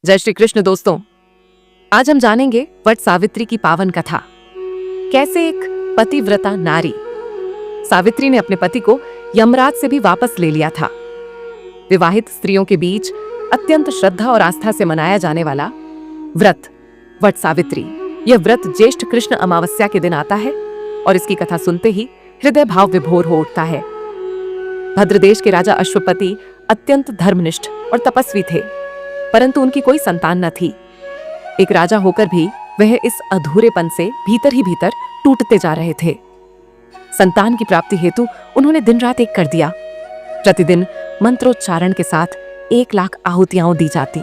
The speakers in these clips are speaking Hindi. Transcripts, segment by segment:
जय श्री कृष्ण दोस्तों। आज हम जानेंगे वट सावित्री की पावन कथा। कैसे एक पतिव्रता नारी सावित्री ने अपने पति को यमराज से भी वापस ले लिया था। विवाहित स्त्रियों के बीच अत्यंत श्रद्धा और आस्था से मनाया जाने वाला व्रत वट सावित्री। यह व्रत ज्येष्ठ कृष्ण अमावस्या के दिन आता है और इसकी कथा सुनते ही हृदय भाव विभोर हो उठता है। भद्रदेश के राजा अश्वपति अत्यंत धर्मनिष्ठ और तपस्वी थे, परंतु उनकी कोई संतान न थी। एक राजा होकर भी वह इस अधूरेपन से भीतर ही भीतर टूटते जा रहे थे। संतान की प्राप्ति हेतु उन्होंने दिन रात एक कर दिया। प्रतिदिन मंत्रोच्चारण के साथ 1,00,000 आहुतियां दी जाती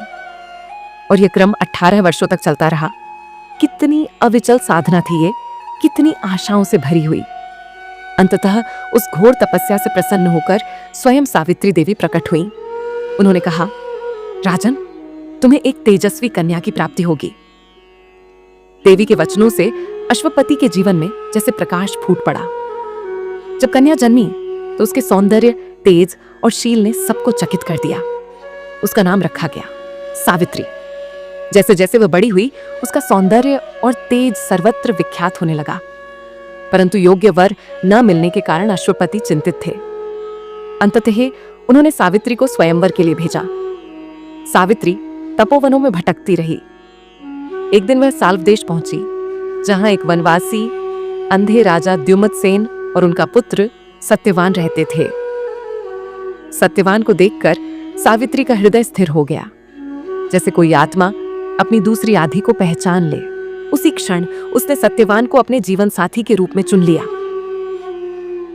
और यह क्रम 18 वर्षों तक चलता रहा। कितनी अविचल साधना थी ये, कितनी आशाओं से भरी हुई। अंततः उस घोर तपस्या से प्रसन्न होकर स्वयं सावित्री देवी प्रकट हुई। उन्होंने कहा, राजन, तुम्हें एक तेजस्वी कन्या की प्राप्ति होगी। देवी के वचनों से अश्वपति के जीवन में जैसे प्रकाश फूट पड़ा। जब कन्या जन्मी तो उसके सौंदर्य, तेज और शील ने सबको चकित कर दिया। उसका नाम रखा गया सावित्री। जैसे जैसे वह बड़ी हुई, उसका सौंदर्य और तेज सर्वत्र विख्यात होने लगा। परंतु योग्य वर न मिलने के कारण अश्वपति चिंतित थे। अंततः उन्होंने सावित्री को स्वयंवर के लिए भेजा। सावित्री तपोवनों में भटकती रही। एक दिन वह साल्व देश पहुंची, जहां एक वनवासी अंधे राजा द्युमत्सेन और उनका पुत्र सत्यवान रहते थे। सत्यवान को देखकर सावित्री का हृदय स्थिर हो गया, जैसे कोई आत्मा अपनी दूसरी आधी को पहचान ले। उसी क्षण उसने सत्यवान को अपने जीवन साथी के रूप में चुन लिया।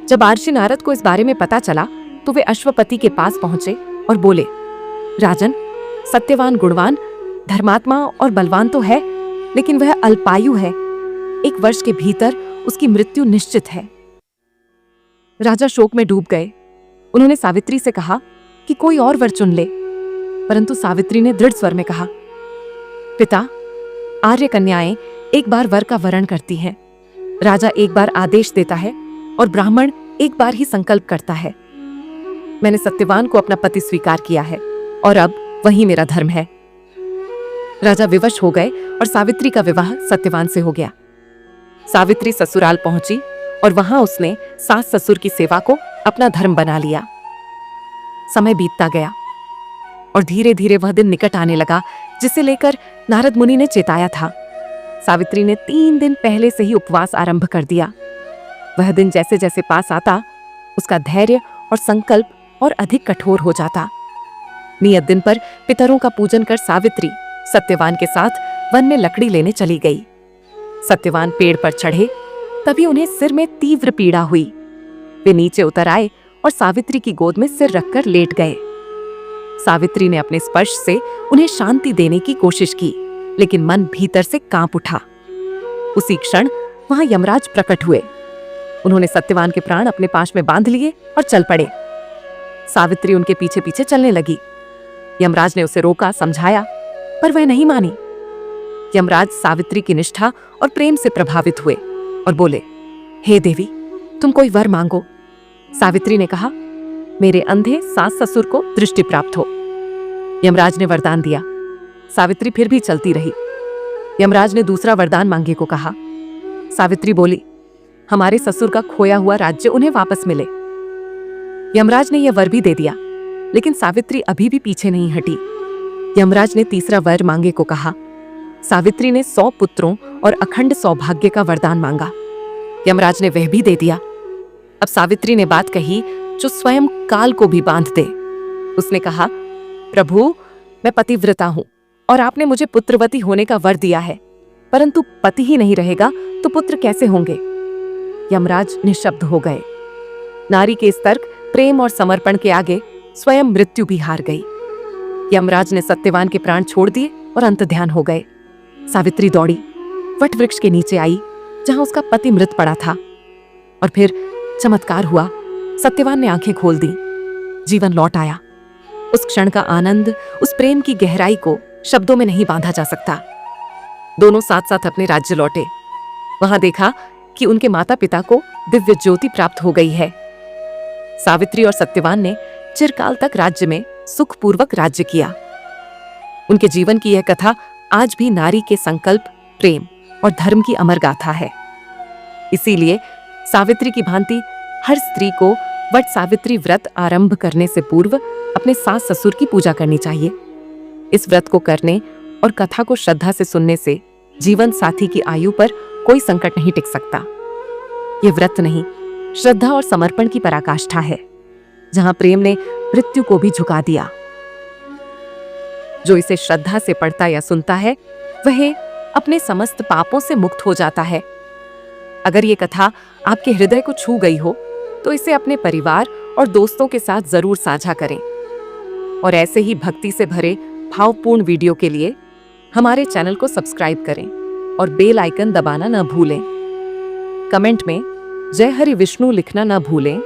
जब आर्षि नारद को इस बारे में पता चला तो वे अश्वपति के पास पहुंचे और बोले, राजन, सत्यवान गुणवान, धर्मात्मा और बलवान तो है, लेकिन वह अल्पायु है। 1 वर्ष के भीतर उसकी मृत्यु निश्चित है। राजा शोक में डूब गए। उन्होंने सावित्री से कहा कि कोई और वर चुन ले, परंतु सावित्री ने दृढ़ स्वर में कहा, पिता, आर्य कन्याएं एक बार वर का वरण करती हैं। राजा एक बार आदेश देता है और ब्राह्मण एक बार ही संकल्प करता है। मैंने सत्यवान को अपना पति स्वीकार किया है और अब वही मेरा धर्म है। राजा विवश हो गए और सावित्री का विवाह सत्यवान से हो गया। सावित्री ससुराल पहुंची और वहां उसने सास ससुर की सेवा को अपना धर्म बना लिया। समय बीतता गया और धीरे धीरे वह दिन निकट आने लगा जिसे लेकर नारद मुनि ने चेताया था। सावित्री ने 3 दिन पहले से ही उपवास आरंभ कर दिया। वह दिन जैसे जैसे पास आता, उसका धैर्य और संकल्प और अधिक कठोर हो जाता। नियत दिन पर पितरों का पूजन कर सावित्री सत्यवान के साथ वन में लकड़ी लेने चली गई। सत्यवान पेड़ पर चढ़े, तभी उन्हें सिर में तीव्र पीड़ा हुई। वे नीचे उतर आए और सावित्री की गोद में सिर रखकर लेट गए। सावित्री ने अपने स्पर्श से उन्हें शांति देने की कोशिश की, लेकिन मन भीतर से कांप उठा। उसी क्षण वहां यमराज प्रकट हुए। उन्होंने सत्यवान के प्राण अपने पाश में बांध लिए और चल पड़े। सावित्री उनके पीछे पीछे चलने लगी। यमराज ने उसे रोका, समझाया, पर वह नहीं मानी। यमराज सावित्री की निष्ठा और प्रेम से प्रभावित हुए और बोले, हे देवी, तुम कोई वर मांगो। सावित्री ने कहा, मेरे अंधे सास ससुर को दृष्टि प्राप्त हो। यमराज ने वरदान दिया। सावित्री फिर भी चलती रही। यमराज ने दूसरा वरदान मांगे को कहा। सावित्री बोली, हमारे ससुर का खोया हुआ राज्य उन्हें वापस मिले। यमराज ने यह वर भी दे दिया, लेकिन सावित्री अभी भी पीछे नहीं हटी। यमराज ने तीसरा वर मांगे को कहा। सावित्री ने 100 पुत्रों और अखंड सौभाग्य का वरदान मांगा। यमराज ने वह भी दे दिया। अब सावित्री ने बात कही जो स्वयं काल को भी बांध दे। उसने कहा, प्रभु, मैं पतिव्रता हूं और आपने मुझे पुत्रवती होने का वर दिया है, परंतु पति ही नहीं रहेगा तो पुत्र कैसे होंगे? यमराज निशब्द हो गए। नारी के इस तर्क, प्रेम और समर्पण के आगे स्वयं मृत्यु भी हार गई। यमराज ने सत्यवान के प्राण छोड़ दिए और अंतर्ध्यान हो गए। सावित्री दौड़ी, वट वृक्ष के नीचे आई जहां उसका पति मृत पड़ा था, और फिर चमत्कार हुआ। सत्यवान ने आंखें खोल दी। जीवन लौट आया। उस क्षण का आनंद, उस प्रेम की गहराई को शब्दों में नहीं बांधा जा सकता। दोनों साथ साथ अपने राज्य लौटे। वहां देखा कि उनके माता पिता को दिव्य ज्योति प्राप्त हो गई है। सावित्री और सत्यवान ने चिरकाल तक राज्य में सुखपूर्वक राज्य किया। उनके जीवन की यह कथा आज भी नारी के संकल्प, प्रेम और धर्म की अमर गाथा है। इसीलिए सावित्री की भांति हर स्त्री को वट सावित्री व्रत आरंभ करने से पूर्व अपने सास ससुर की पूजा करनी चाहिए। इस व्रत को करने और कथा को श्रद्धा से सुनने से जीवन साथी की आयु पर कोई संकट नहीं टिक सकता। यह व्रत नहीं, श्रद्धा और समर्पण की पराकाष्ठा है, जहां प्रेम ने मृत्यु को भी झुका दिया। जो इसे श्रद्धा से पढ़ता या सुनता है वह अपने समस्त पापों से मुक्त हो जाता है। अगर ये कथा आपके हृदय को छू गई हो तो इसे अपने परिवार और दोस्तों के साथ जरूर साझा करें। और ऐसे ही भक्ति से भरे भावपूर्ण वीडियो के लिए हमारे चैनल को सब्सक्राइब करें और बेल आइकन दबाना न भूलें। कमेंट में जय हरि विष्णु लिखना न भूलें।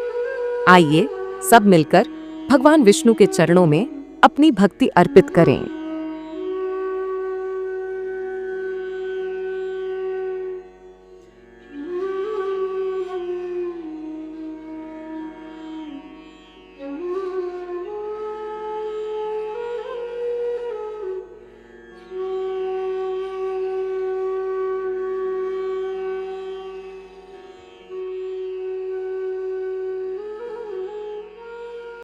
आइए सब मिलकर भगवान विष्णु के चरणों में अपनी भक्ति अर्पित करें।